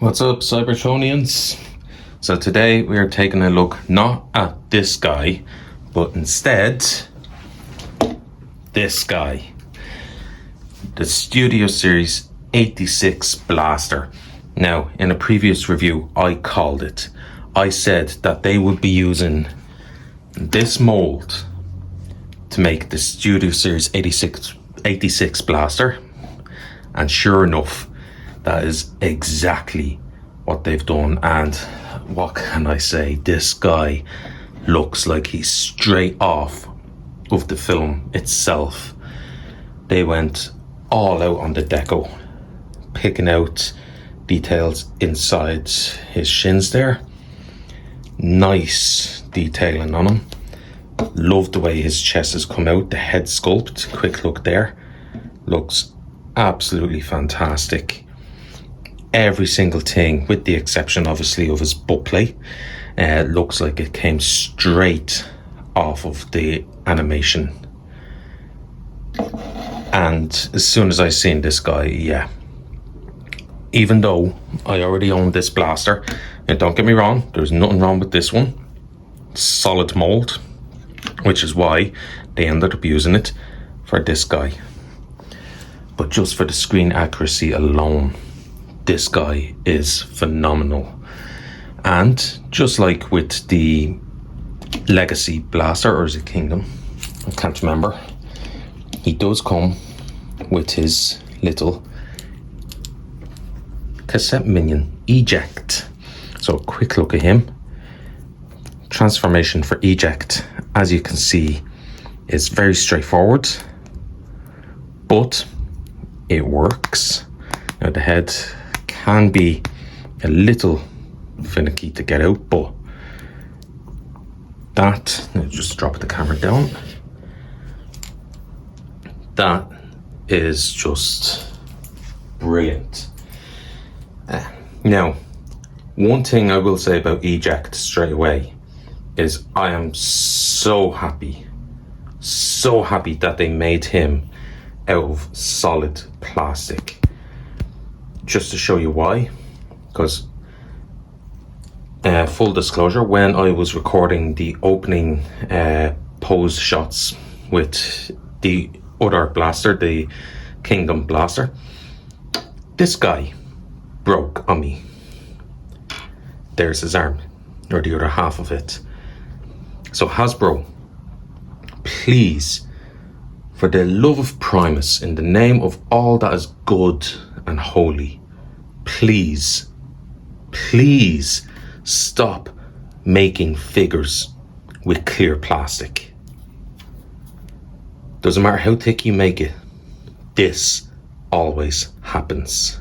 What's up, Cybertronians? So today we are taking a look not at this guy, but instead this guy. The Studio Series 86 Blaster. Now, in a previous review, I called it. I said that they would be using this mold to make the Studio Series 86 Blaster. And sure enough, that is exactly what they've done. And what can I say? This guy looks like he's straight off of the film itself. They went all out on the deco, picking out details inside his shins there. Nice detailing on him. Love the way his chest has come out, the head sculpt. Quick look there. Looks absolutely fantastic. Every single thing, with the exception obviously of his butt plate, looks like it came straight off of the animation. And as soon as I seen this guy, yeah, even though I already own this blaster, and don't get me wrong, there's nothing wrong with this one, solid mold, which is why they ended up using it for this guy. But just for the screen accuracy alone, this guy is phenomenal. And just like with the Legacy Blaster, or is it Kingdom? I can't remember. He does come with his little cassette minion, Eject. So a quick look at him. Transformation for Eject, as you can see, is very straightforward, but it works. Now the head can be a little finicky to get out, but that, just drop the camera down, that is just brilliant. Now, one thing I will say about Eject straight away is I am so happy that they made him out of solid plastic. Just to show you why, because full disclosure, when I was recording the opening pose shots with the other blaster, the Kingdom Blaster, this guy broke on me. There's his arm, or the other half of it. So Hasbro, please, for the love of Primus, in the name of all that is good and holy, please stop making figures with clear plastic. Doesn't matter how thick you make it, this always happens.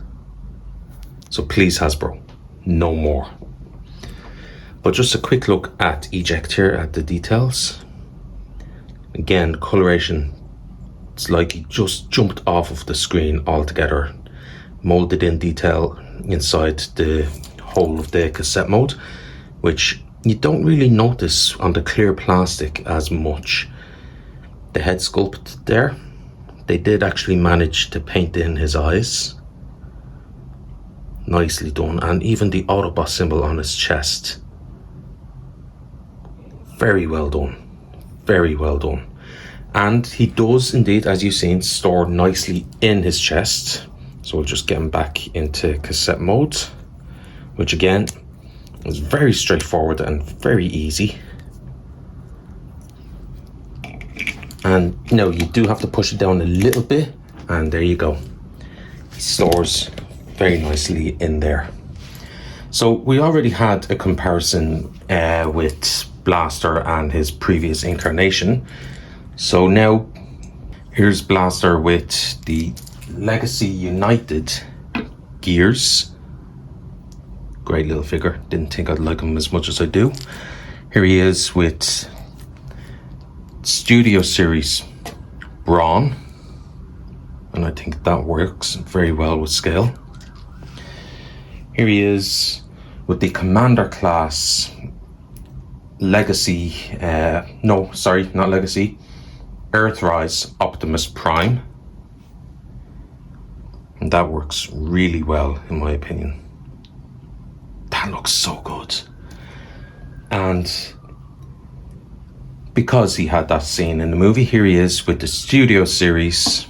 So please, Hasbro, no more. But just a quick look at Eject here, at the details. Again, coloration, it's like he just jumped off of the screen altogether. Molded in detail inside the whole of the cassette mode, which you don't really notice on the clear plastic as much. The head sculpt there, they did actually manage to paint in his eyes. Nicely done. And even the Autobot symbol on his chest, very well done, very well done. And he does indeed, as you've seen, store nicely in his chest. So we'll just get him back into cassette mode, which again is very straightforward and very easy. And you know, you do have to push it down a little bit, and there you go. He stores very nicely in there. So we already had a comparison with Blaster and his previous incarnation. So now here's Blaster with the Legacy United gears. Great little figure. Didn't think I'd like him as much as I do. Here he is with Studio Series Brawn, and I think that works very well with scale. Here he is with the Commander class Legacy, not Legacy, Earthrise Optimus Prime. And that works really well in my opinion. that looks so good. And because he had that scene in the movie, here he is with the Studio Series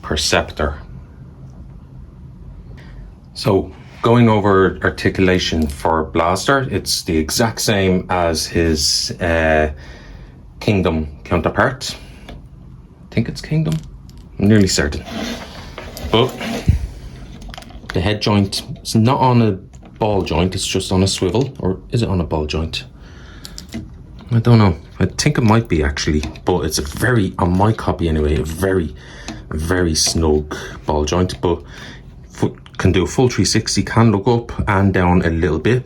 Perceptor. So going over articulation for Blaster, it's the exact same as his Kingdom counterpart. I think it's Kingdom, I'm nearly certain. But the head joint is not on a ball joint, it's just on a swivel. Or is it on a ball joint? I don't know. I think it might be actually, but it's a very, on my copy anyway, a very snug ball joint, but can do a full 360, can look up and down a little bit.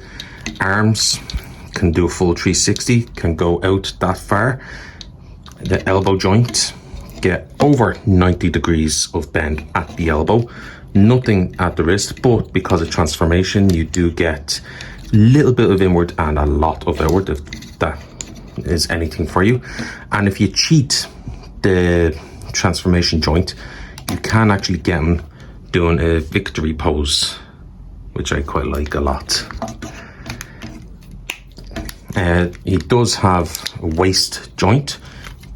Arms can do a full 360, can go out that far. The elbow joint, get over 90 degrees of bend at the elbow. Nothing at the wrist, but because of transformation, you do get a little bit of inward and a lot of outward, if that is anything for you. And if you cheat the transformation joint, you can actually get him doing a victory pose, which I quite like a lot. He does have a waist joint,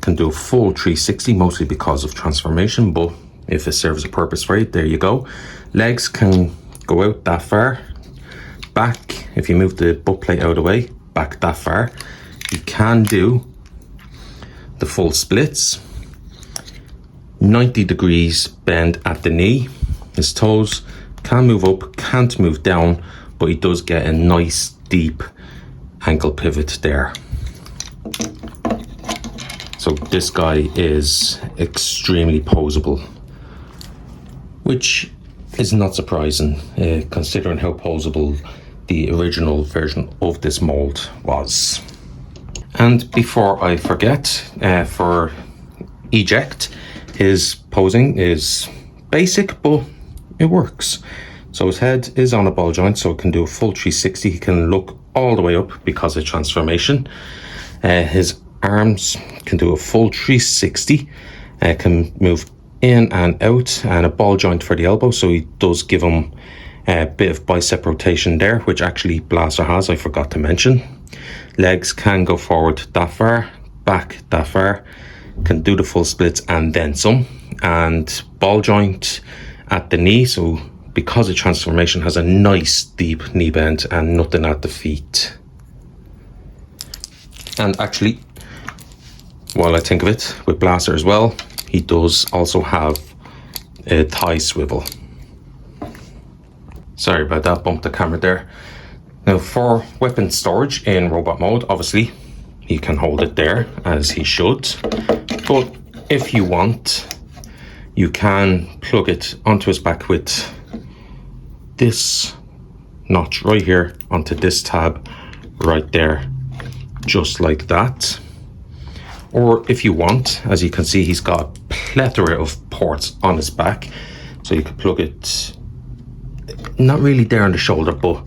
can do a full 360, mostly because of transformation, but if it serves a purpose for you, there you go. Legs can go out that far. Back, if you move the butt plate out of the way, back that far. You can do the full splits. 90 degrees bend at the knee. His toes can move up, can't move down, but he does get a nice deep ankle pivot there. So this guy is extremely poseable, which is not surprising considering how poseable the original version of this mold was. And before I forget, for eject, his posing is basic, but it works. So his head is on a ball joint, so it can do a full 360. He can look all the way up because of transformation. His arms can do a full 360, can move in and out, and a ball joint for the elbow, so he does give him a bit of bicep rotation there, which actually Blaster has, I forgot to mention. Legs can go forward that far, back that far, can do the full splits and then some. And ball joint at the knee, so because of transformation, has a nice deep knee bend and nothing at the feet. And actually, while I think of it, with Blaster as well, he does also have a thigh swivel. Sorry about that, bumped the camera there. Now for weapon storage in robot mode, obviously he can hold it there as he should, but if you want, you can plug it onto his back with this notch right here onto this tab right there, just like that. Or if you want, as you can see, he's got a plethora of ports on his back, so you could plug it not really there on the shoulder, but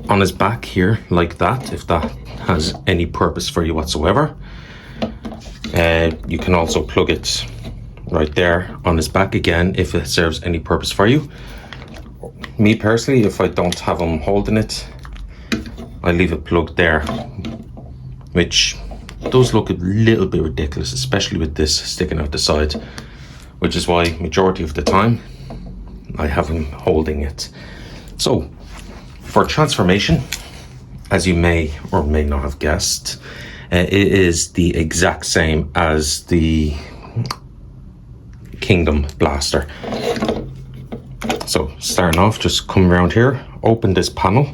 on his back here, like that, if that has any purpose for you whatsoever. You can also plug it right there on his back again, if it serves any purpose for you. Me personally, if I don't have him holding it, I leave it plugged there, which does look a little bit ridiculous, especially with this sticking out the side, which is why majority of the time I have him holding it. So for transformation, as you may or may not have guessed, it is the exact same as the Kingdom Blaster. So starting off, just come around here, open this panel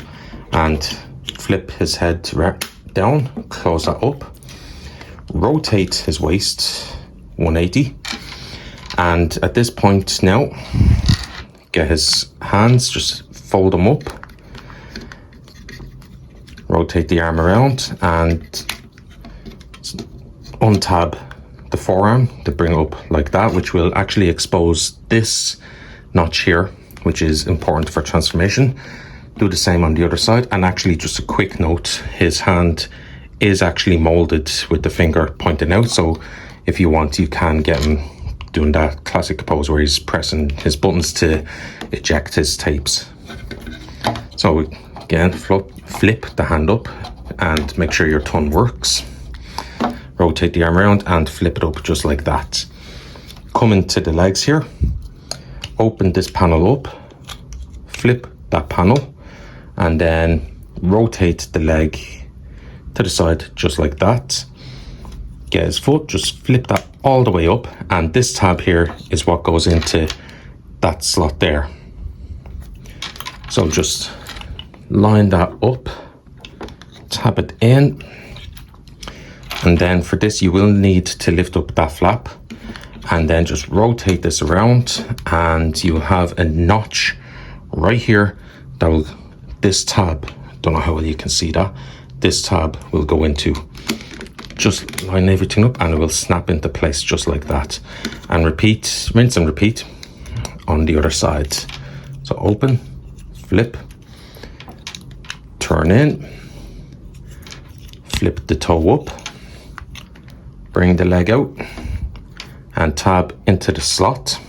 and flip his head down, close that up, rotate his waist 180, and at this point now, get his hands, just fold them up, rotate the arm around and untab the forearm to bring it up like that, which will actually expose this notch here, which is important for transformation. Do the same on the other side. And actually, just a quick note, his hand is actually molded with the finger pointing out, so if you want, you can get him doing that classic pose where he's pressing his buttons to eject his tapes. So again, flip the hand up and make sure your thumb works. Rotate the arm around and flip it up just like that. Come into the legs here, open this panel up, flip that panel, and then rotate the leg to the side just like that. Get his foot, just flip that all the way up, and this tab here is what goes into that slot there. So just line that up, tap it in, and then for this you will need to lift up that flap and then just rotate this around, and you have a notch right here that will, this tab, don't know how well you can see that, this tab will go into. Just line everything up and it will snap into place just like that, and repeat, rinse and repeat on the other side. So open, flip, turn in, flip the toe up, bring the leg out and tab into the slot.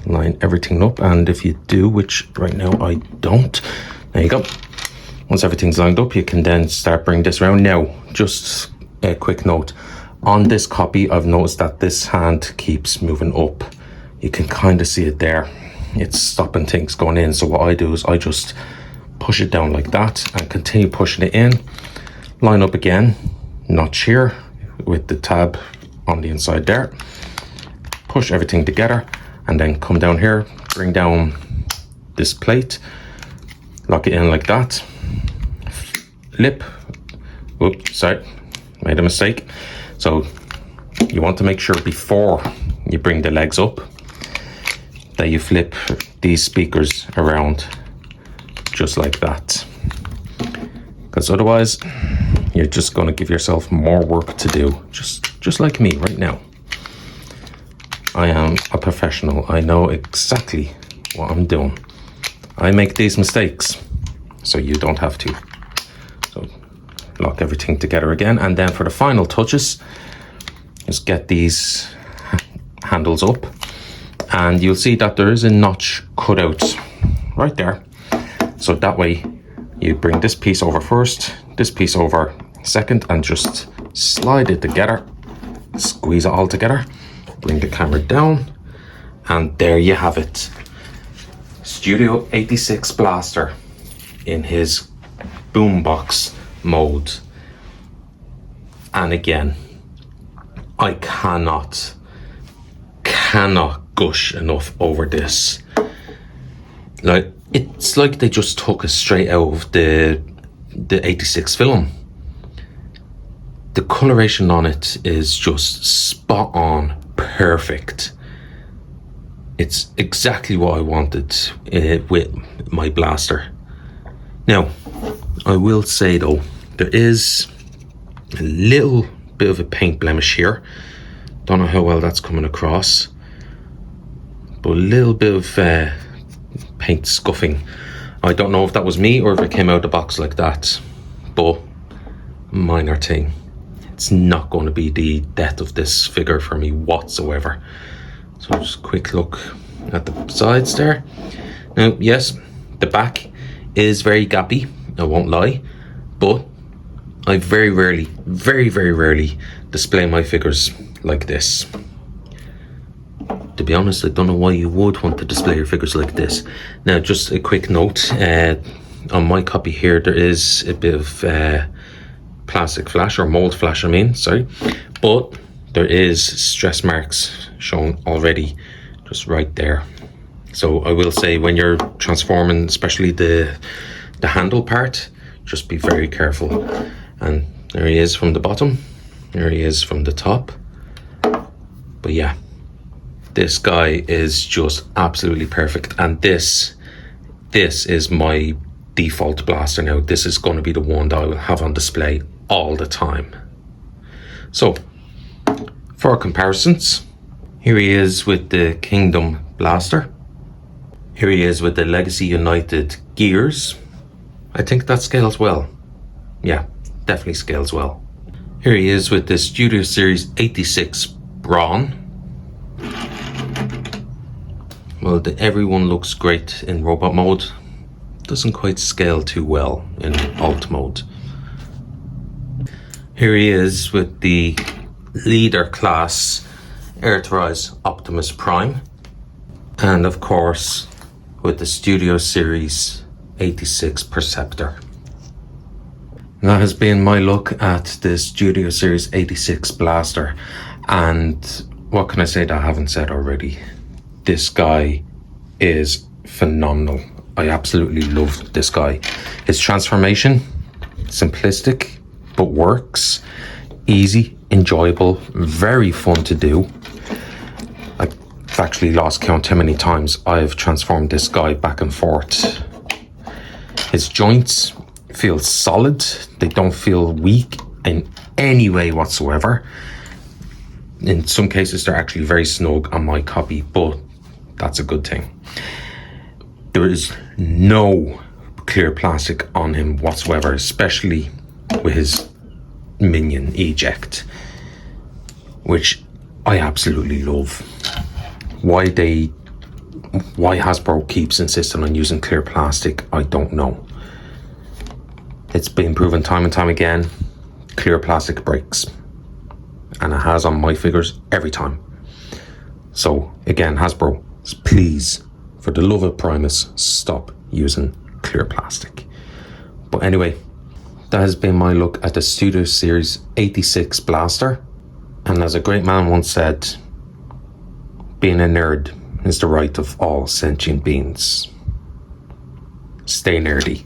Line everything up, and if you do, which right now I don't, there you go. Once everything's lined up, you can then start bringing this around. Now, just a quick note, on this copy I've noticed that this hand keeps moving up. You can kind of see it there. It's stopping things going in. So what I do is I just push it down like that and continue pushing it in. Line up again, notch here with the tab on the inside there. Push everything together and then come down here, bring down this plate, lock it in like that. Flip, oops, sorry, made a mistake. So you want to make sure before you bring the legs up that you flip these speakers around just like that, because otherwise you're just going to give yourself more work to do, just like me right now. I am a professional. I know exactly what I'm doing. I make these mistakes so you don't have to. So lock everything together again, and then for the final touches, just get these handles up, and you'll see that there is a notch cut out right there. So that way you bring this piece over first, this piece over second, and just slide it together, squeeze it all together, bring the camera down, and there you have it. Studio 86 Blaster in his boombox mode. And again, I cannot gush enough over this. Like, it's like they just took it straight out of the 86 film. The coloration on it is just spot on, perfect. It's exactly what I wanted with my blaster. Now, I will say though, there is a little bit of a paint blemish here. Don't know how well that's coming across, but a little bit of paint scuffing. I don't know if that was me or if it came out of the box like that, but minor thing. It's not going to be the death of this figure for me whatsoever. So just a quick look at the sides there. Now, yes, the back is very gappy, I won't lie, but I very rarely display my figures like this. To be honest, I don't know why you would want to display your figures like this. Now, just a quick note, on my copy here, there is a bit of plastic flash, or mold flash, sorry. But there is stress marks shown already, just right there. So I will say, when you're transforming, especially the handle part, just be very careful. And there he is from the bottom, there he is from the top. But yeah, this guy is just absolutely perfect, and this is my default blaster now. This is going to be the one that I will have on display all the time. So for comparisons, here he is with the Kingdom Blaster. Here he is with the Legacy United gears. I think that scales well. Yeah, definitely scales well. Here he is with the Studio Series 86 Brawn. Well, everyone looks great in robot mode. doesn't quite scale too well in alt mode. Here he is with the leader class Earthrise Optimus Prime, and of course with the Studio Series 86 Perceptor. That has been my look at the Studio Series 86 Blaster, and what can I say that I haven't said already? This guy is phenomenal. I absolutely love this guy. His transformation, simplistic, but works. Easy, enjoyable, very fun to do. I've actually lost count how many times I've transformed this guy back and forth. His joints feel solid. They don't feel weak in any way whatsoever. In some cases, they're actually very snug on my copy, but that's a good thing. There is no clear plastic on him whatsoever, especially with his minion eject, which I absolutely love. Why Hasbro keeps insisting on using clear plastic, I don't know. It's been proven time and time again, clear plastic breaks, and it has on my figures every time. So again, Hasbro, please, for the love of Primus, stop using clear plastic. But anyway, that has been my look at the Studio Series 86 Blaster. And as a great man once said, being a nerd is the right of all sentient beings. Stay nerdy.